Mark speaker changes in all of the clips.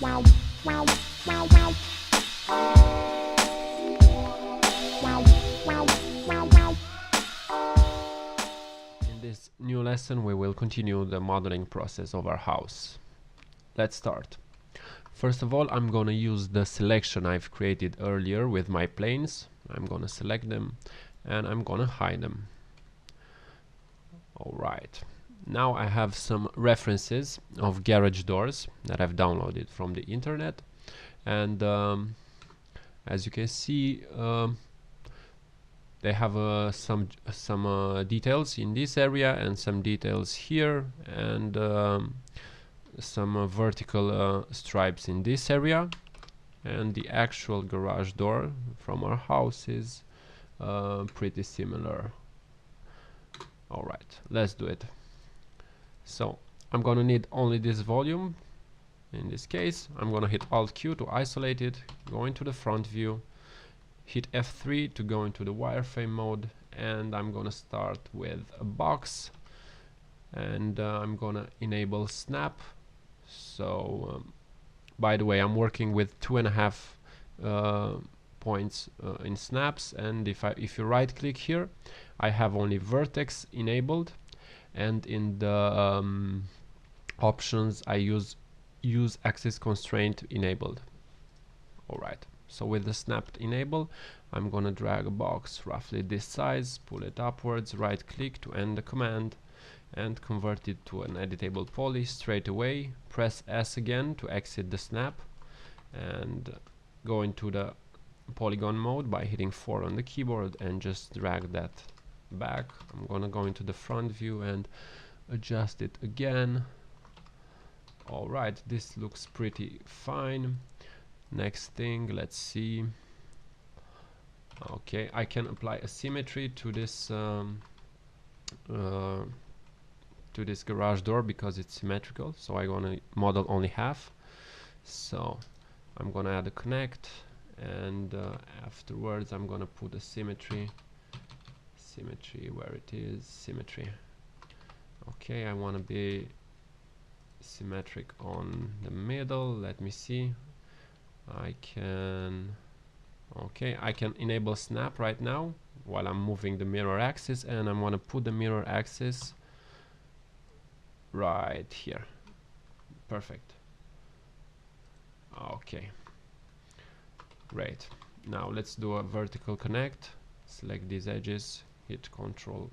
Speaker 1: In this new lesson, we will continue the modeling process of our house. Let's start. First of all, I'm gonna use the selection I've created earlier with my planes. I'm gonna select them and I'm gonna hide them. Alright, now I have some references of garage doors that I've downloaded from the internet, and as you can see, they have some details in this area and some details here, and some vertical stripes in this area, and the actual garage door from our house is pretty similar. Alright, let's do it. So I'm gonna need only this volume. In this case, I'm gonna hit Alt Q to isolate it, go into the front view, hit F3 to go into the wireframe mode, and I'm gonna start with a box, and I'm gonna enable snap. So by the way, I'm working with 2.5 points in snaps, and if you right click here, I have only vertex enabled, and in the options I use axis constraint enabled. Alright, so with the snap enable, I'm gonna drag a box roughly this size, pull it upwards, right click to end the command, and convert it to an editable poly straight away. Press S again to exit the snap, and go into the polygon mode by hitting 4 on the keyboard and just drag that back. I'm gonna go into the front view and adjust it again. Alright, this looks pretty fine. Next thing, let's see. Okay, I can apply a symmetry to this garage door because it's symmetrical, so I'm gonna model only half. So I'm gonna add a connect, and afterwards I'm gonna put a symmetry where it is, symmetry. Okay, I want to be symmetric on the middle. Let me see. I can enable snap right now while I'm moving the mirror axis, and I want to put the mirror axis right here. Perfect. Okay, great. Now let's do a vertical connect. Select these edges, hit Ctrl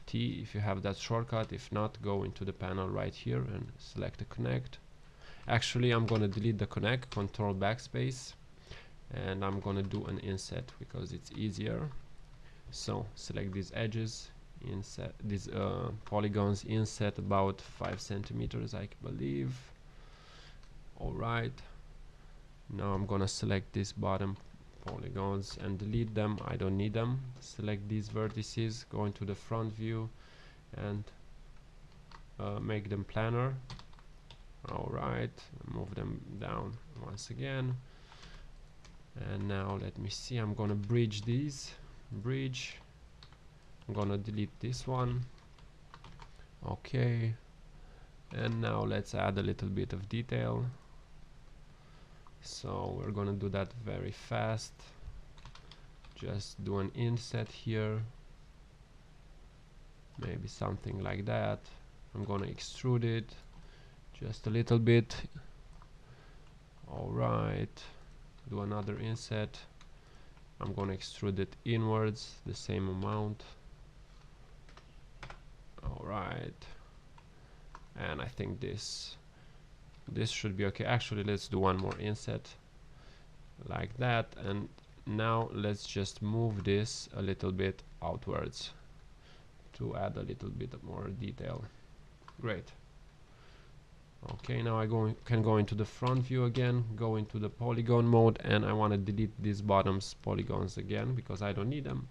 Speaker 1: T if you have that shortcut. If not, go into the panel right here and select the connect. Actually, I'm gonna delete the connect, Ctrl backspace, and I'm gonna do an inset because it's easier. So select these edges, inset these polygons, inset about 5 centimeters, I believe. Alright, now I'm gonna select this bottom polygons and delete them. I don't need them. Select these vertices, go into the front view, and make them planar. Alright, move them down once again, and now let me see, I'm gonna bridge these. I'm gonna delete this one. Okay, and now let's add a little bit of detail. So we're gonna do that very fast. Just do an inset here, maybe something like that. I'm gonna extrude it just a little bit. Alright, do another inset. I'm gonna extrude it inwards the same amount. Alright, and I think this should be okay. Actually, let's do one more inset like that, and now let's just move this a little bit outwards to add a little bit more detail. Great. Okay, now I can go into the front view again, go into the polygon mode, and I want to delete these bottoms polygons again because I don't need them,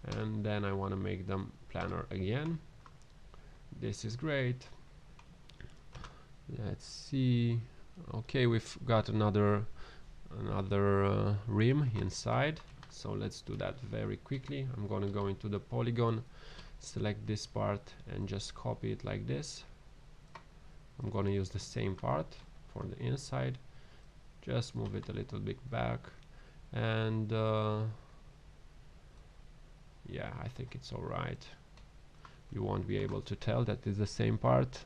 Speaker 1: and then I want to make them planar again. This is great. Let's see. Okay, we've got another rim inside, so let's do that very quickly. I'm gonna go into the polygon, select this part, and just copy it like this. I'm gonna use the same part for the inside. Just move it a little bit back, and yeah, I think it's alright. You won't be able to tell that is the same part.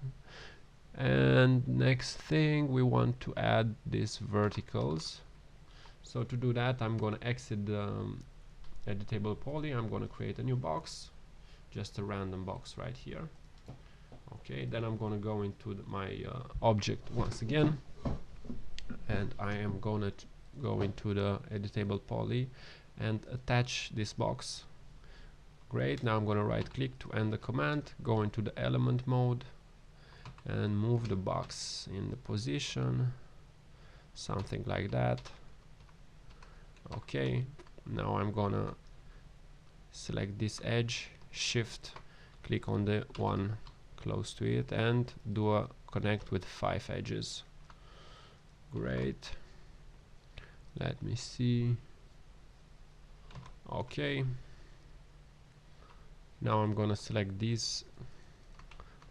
Speaker 1: And next thing, we want to add these verticals. So to do that, I'm going to exit the editable poly. I'm going to create a new box, just a random box right here. Okay, then I'm going to go into my object once again, and I am going to go into the editable poly and attach this box. Great, now I'm going to right click to end the command, go into the element mode and move the box in the position, something like that. Okay, now I'm gonna select this edge, shift click on the one close to it and do a connect with 5 edges. Great, let me see. Okay, now I'm gonna select these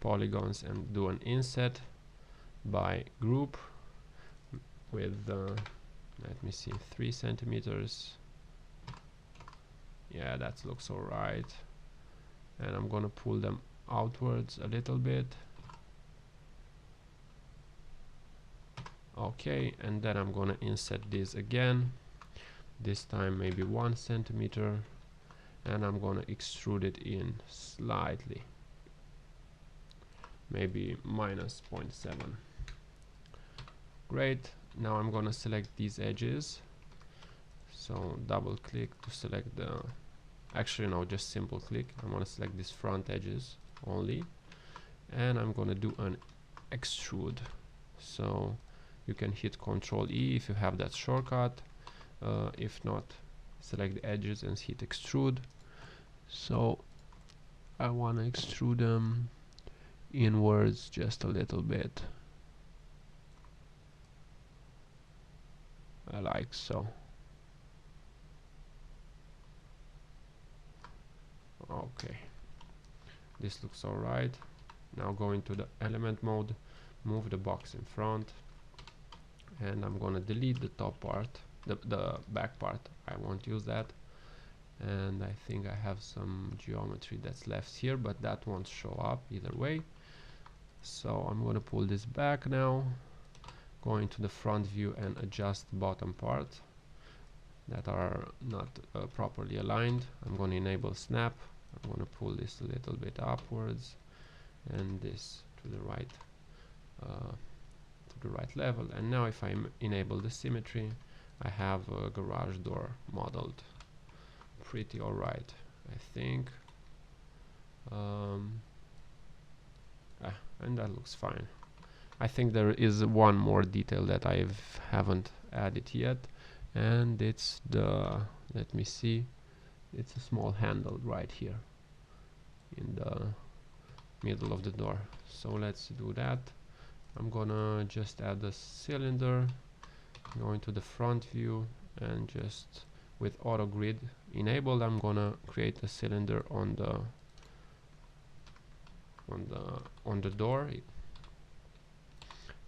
Speaker 1: polygons and do an inset by group with let me see, 3 centimeters. Yeah, that looks alright. And I'm gonna pull them outwards a little bit. Okay, and then I'm gonna inset this again, this time maybe 1 centimeter, and I'm gonna extrude it in slightly, maybe minus 0.7. Great, now I'm gonna select these edges, so double click to select the, actually no, just simple click. I'm gonna select these front edges only, and I'm gonna do an extrude. So you can hit Ctrl E if you have that shortcut, if not, select the edges and hit extrude. So I want to extrude them inwards just a little bit, like so. Okay, this looks alright. Now go into the element mode, move the box in front, and I'm gonna delete the top part, the back part. I won't use that, and I think I have some geometry that's left here, but that won't show up either way. So I'm gonna pull this back now, go into the front view and adjust the bottom part that are not properly aligned. I'm going to enable snap. I'm going to pull this a little bit upwards and this to the right level. And now if I enable the symmetry, I have a garage door modeled pretty alright, I think. And that looks fine. I think there is one more detail that I haven't added yet, and it's the, let me see, it's a small handle right here in the middle of the door. So let's do that. I'm gonna just add a cylinder, go into the front view, and just with auto grid enabled, I'm gonna create a cylinder on the door,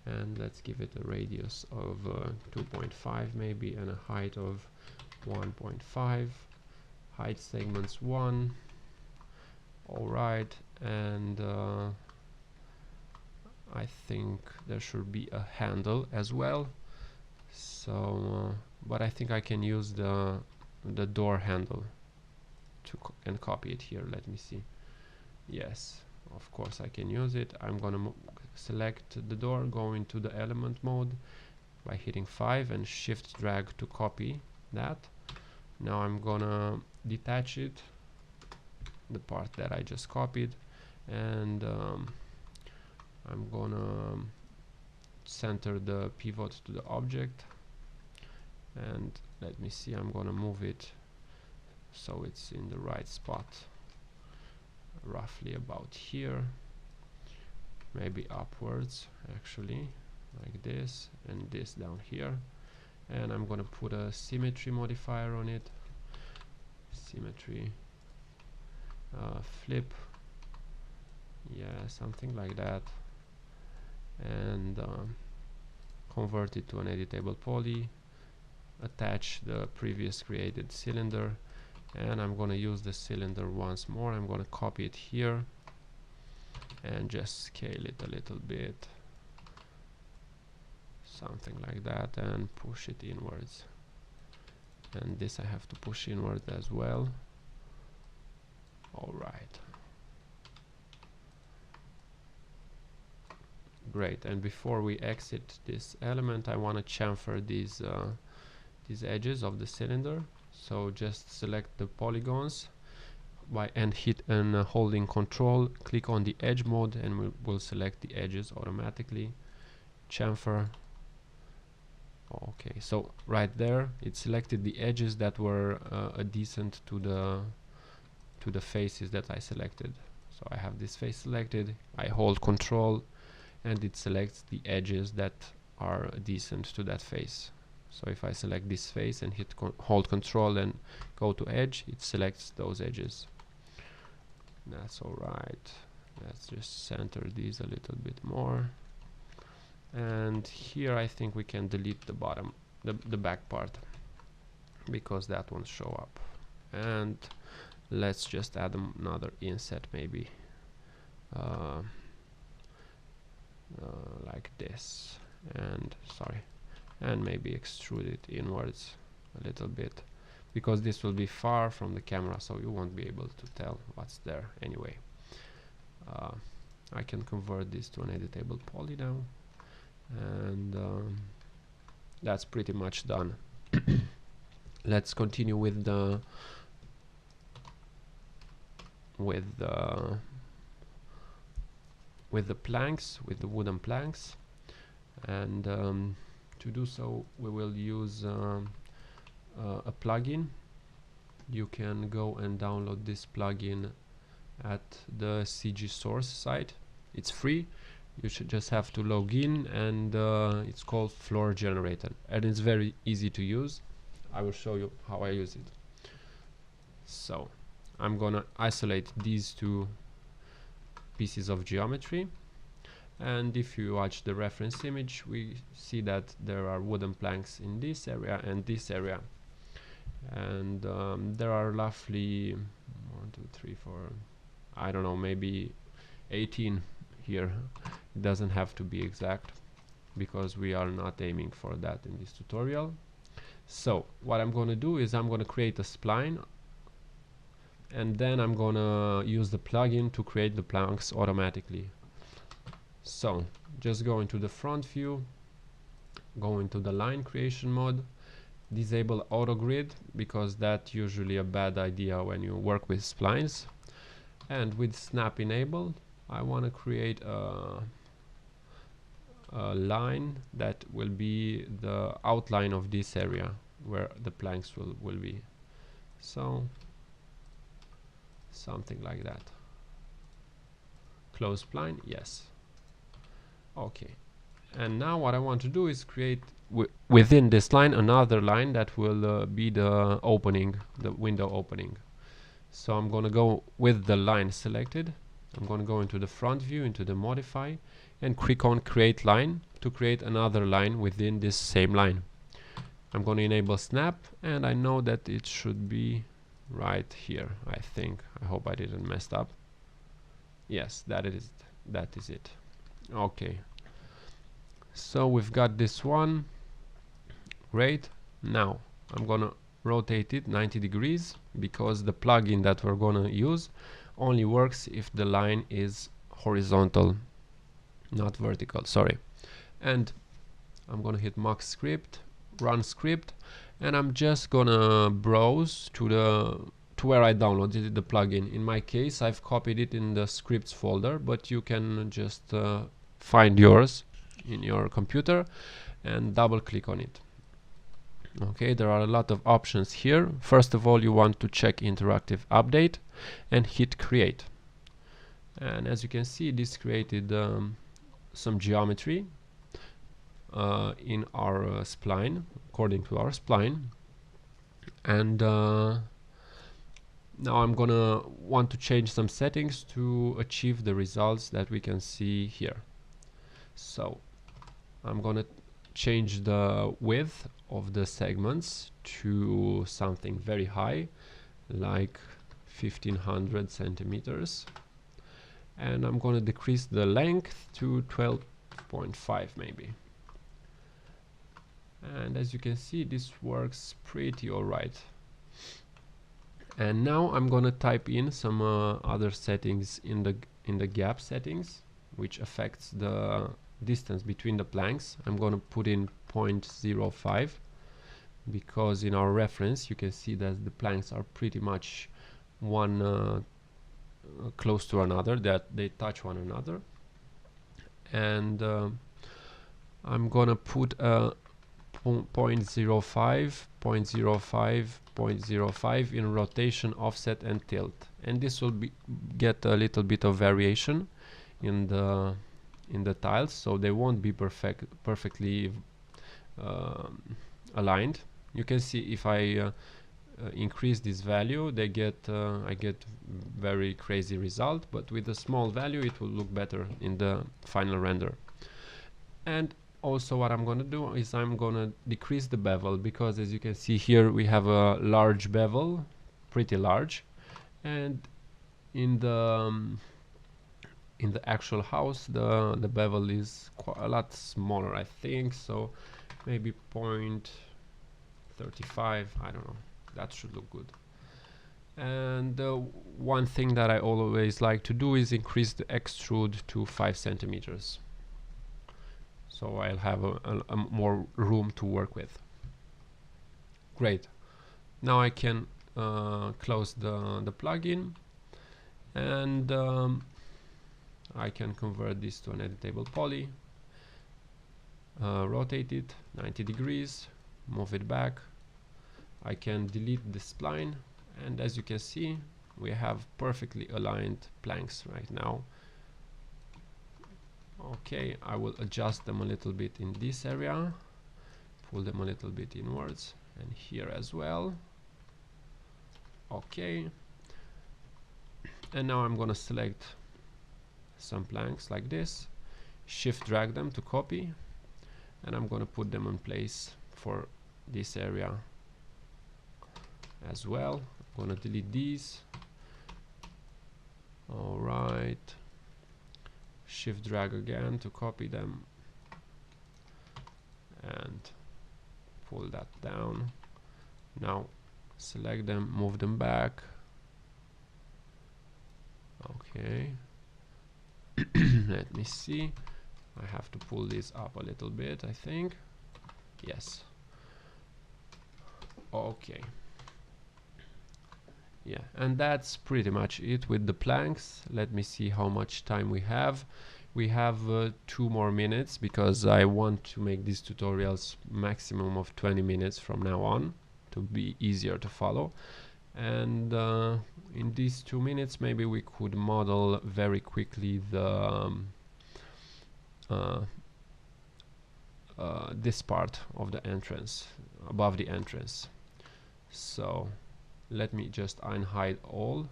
Speaker 1: and let's give it a radius of 2.5 maybe, and a height of 1.5, height segments 1. Alright, and I think there should be a handle as well. So but I think I can use the door handle and copy it here. Let me see. Yes, of course I can use it. I'm gonna select the door, go into the element mode by hitting 5 and shift drag to copy that. Now I'm gonna detach it, the part that I just copied, and I'm gonna center the pivot to the object, and let me see, I'm gonna move it so it's in the right spot, roughly about here, maybe upwards actually, like this, and this down here. And I'm gonna put a symmetry modifier on it, symmetry flip, yeah, something like that. And convert it to an editable poly, attach the previous created cylinder, and I'm gonna use the cylinder once more. I'm gonna copy it here and just scale it a little bit, something like that, and push it inwards. And this I have to push inward as well. Alright, great. And before we exit this element, I want to chamfer these edges of the cylinder. So just select the polygons and hit and holding Control, click on the edge mode, and we'll select the edges automatically. Chamfer. Okay, so right there it selected the edges that were adjacent to the faces that I selected. So I have this face selected, I hold Control, and it selects the edges that are adjacent to that face. So if I select this face and hold Control and go to edge, it selects those edges. That's alright. Let's just center these a little bit more. And here I think we can delete the bottom, the back part, because that won't show up. And let's just add another inset, maybe like this, and maybe extrude it inwards a little bit, because this will be far from the camera, so you won't be able to tell what's there anyway. I can convert this to an editable poly now, and that's pretty much done. Let's continue with the planks, with the wooden planks, and to do so we will use a plugin. You can go and download this plugin at the CG Source site. It's free. You should just have to log in, and it's called Floor Generator, and it's very easy to use. I will show you how I use it. So I'm gonna isolate these two pieces of geometry, and if you watch the reference image, we see that there are wooden planks in this area and this area, and there are roughly 1, 2, 3, 4, I don't know, maybe 18 here. It doesn't have to be exact, because we are not aiming for that in this tutorial. So what I'm going to do is I'm going to create a spline, and then I'm going to use the plugin to create the planks automatically. So just go into the front view, go into the line creation mode, disable auto grid, because that's usually a bad idea when you work with splines, and with snap enabled, I want to create a line that will be the outline of this area where the planks will be. So something like that. Close spline, yes. Okay, and now what I want to do is create within this line another line that will be the opening, the window opening. So I'm going to go with the line selected. I'm going to go into the front view, into the modify, and click on create line to create another line within this same line. I'm going to enable snap, and I know that it should be right here, I think. I hope I didn't mess up. Yes, that is it. Okay, so we've got this one. Great. Now I'm gonna rotate it 90 degrees, because the plugin that we're gonna use only works if the line is horizontal, not vertical, sorry. And I'm gonna hit max script, run script, and I'm just gonna browse to where I downloaded the plugin. In my case, I've copied it in the scripts folder, but you can just find yours in your computer and double click on it. Okay, there are a lot of options here. First of all, you want to check interactive update and hit create, and as you can see, this created some geometry in our spline, according to our spline. And now I'm gonna want to change some settings to achieve the results that we can see here. So I'm gonna change the width of the segments to something very high, like 1500 centimeters, and I'm going to decrease the length to 12.5 maybe. And as you can see, this works pretty alright. And now I'm going to type in some other settings in the gap settings, which affects the distance between the planks. I'm going to put in 0.05, because in our reference you can see that the planks are pretty much one close to another, that they touch one another. And I'm gonna put a 0.05, 0.05, 0.05 in rotation, offset and tilt, and this will get a little bit of variation in the tiles, so they won't be perfectly aligned. You can see if I increase this value, I get very crazy result, but with a small value it will look better in the final render. And also what I'm gonna do is I'm gonna decrease the bevel, because as you can see here we have a large bevel, pretty large, and in the actual house the bevel is quite a lot smaller, I think, so maybe 0.35, I don't know, that should look good. And one thing that I always like to do is increase the extrude to 5 centimeters, so I'll have a more room to work with. Great. Now I can close the plugin, and I can convert this to an editable poly, rotate it 90 degrees, move it back. I can delete this spline, and as you can see we have perfectly aligned planks right now. Okay, I will adjust them a little bit in this area, pull them a little bit inwards, and here as well. Okay, and now I'm gonna select some planks like this, shift drag them to copy, and I'm gonna put them in place for this area as well. I'm gonna delete these. Alright, shift drag again to copy them and pull that down. Now select them, move them back. Okay. Let me see, I have to pull this up a little bit, I think. Yes. Okay. Yeah, and that's pretty much it with the planks. Let me see how much time we have. We have 2 more minutes, because I want to make these tutorials maximum of 20 minutes from now on to be easier to follow. And in these 2 minutes maybe we could model very quickly the this part of the entrance, above the entrance. So let me just unhide all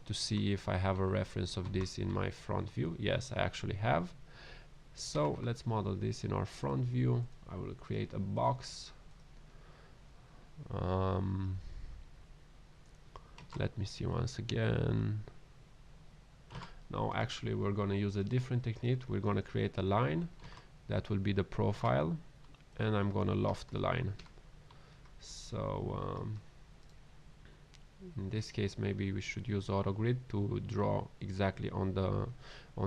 Speaker 1: to see if I have a reference of this in my front view. Yes, I actually have. So let's model this in our front view. I will create a box. Let me see once again. No, actually we're going to use a different technique. We're going to create a line that will be the profile, and I'm going to loft the line. So in this case maybe we should use AutoGrid to draw exactly on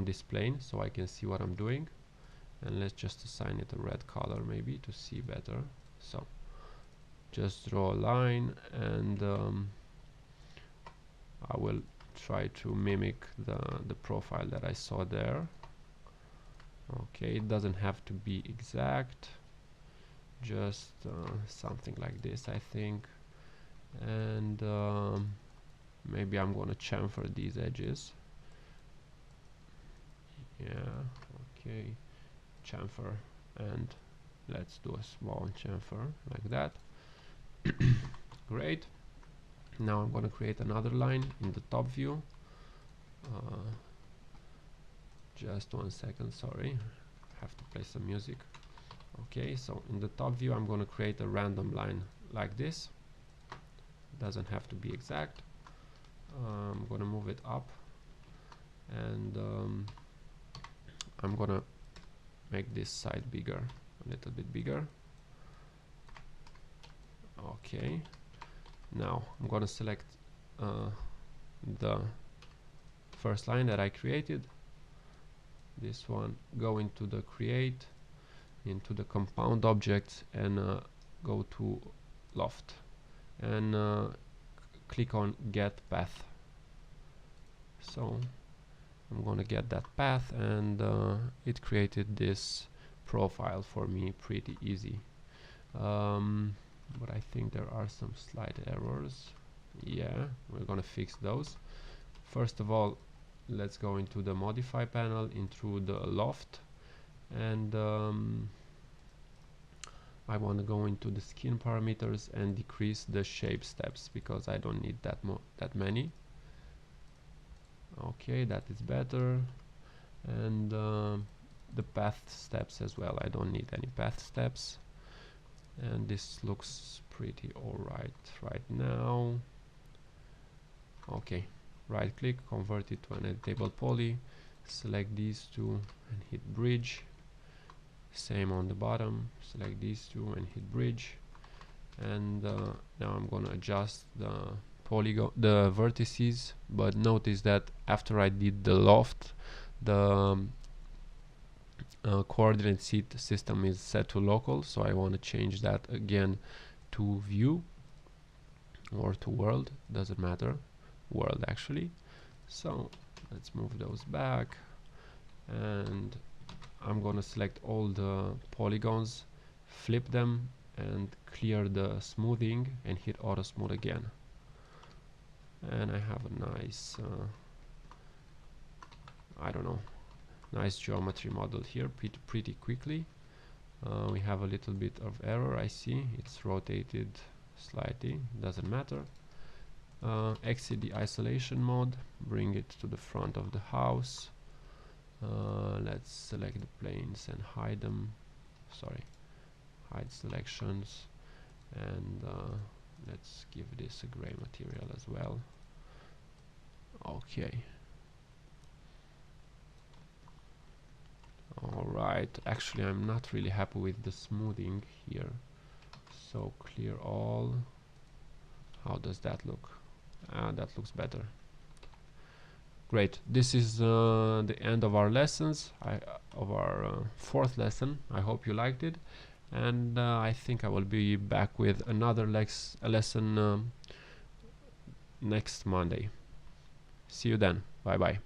Speaker 1: this plane, so I can see what I'm doing. And let's just assign it a red color maybe to see better. So just draw a line, and I will try to mimic the profile that I saw there. Okay, it doesn't have to be exact, just something like this, I think. And maybe I'm gonna chamfer these edges. Yeah, okay, chamfer, and let's do a small chamfer like that. Great. Now I'm gonna create another line in the top view. Just 1 second, sorry, I have to play some music. Okay, so in the top view I'm going to create a random line like this. Doesn't have to be exact. I'm going to move it up, and I'm going to make this side bigger, a little bit bigger. Okay, now I'm going to select the first line that I created, this one, go into the create, into the compound objects, and go to loft, and click on get path. So I'm gonna get that path, and it created this profile for me pretty easy. But I think there are some slight errors. Yeah, we're gonna fix those. First of all, let's go into the modify panel, into the loft, and I want to go into the skin parameters and decrease the shape steps because I don't need that many. Okay, that is better. And the path steps as well, I don't need any path steps. And this looks pretty alright right now. Okay, right click, convert it to an editable poly, select these two and hit bridge. Same on the bottom, select these two and hit bridge. And now I'm gonna adjust the polygon, the vertices, but notice that after I did the loft, the coordinate system is set to local, so I want to change that again to view or to world, doesn't matter, world actually. So let's move those back, and I'm gonna select all the polygons, flip them, and clear the smoothing and hit auto smooth again. And I have a nice I don't know, nice geometry model here pretty quickly. We have a little bit of error, I see, it's rotated slightly, doesn't matter. Exit the isolation mode, bring it to the front of the house. Let's select the planes and hide them, sorry, hide selections, and let's give this a gray material as well. Okay. Alright, actually I'm not really happy with the smoothing here, so clear all. How does that look? That looks better. Great, this is the end of our lessons, of our fourth lesson. I hope you liked it, and I think I will be back with another lesson next Monday. See you then, bye bye.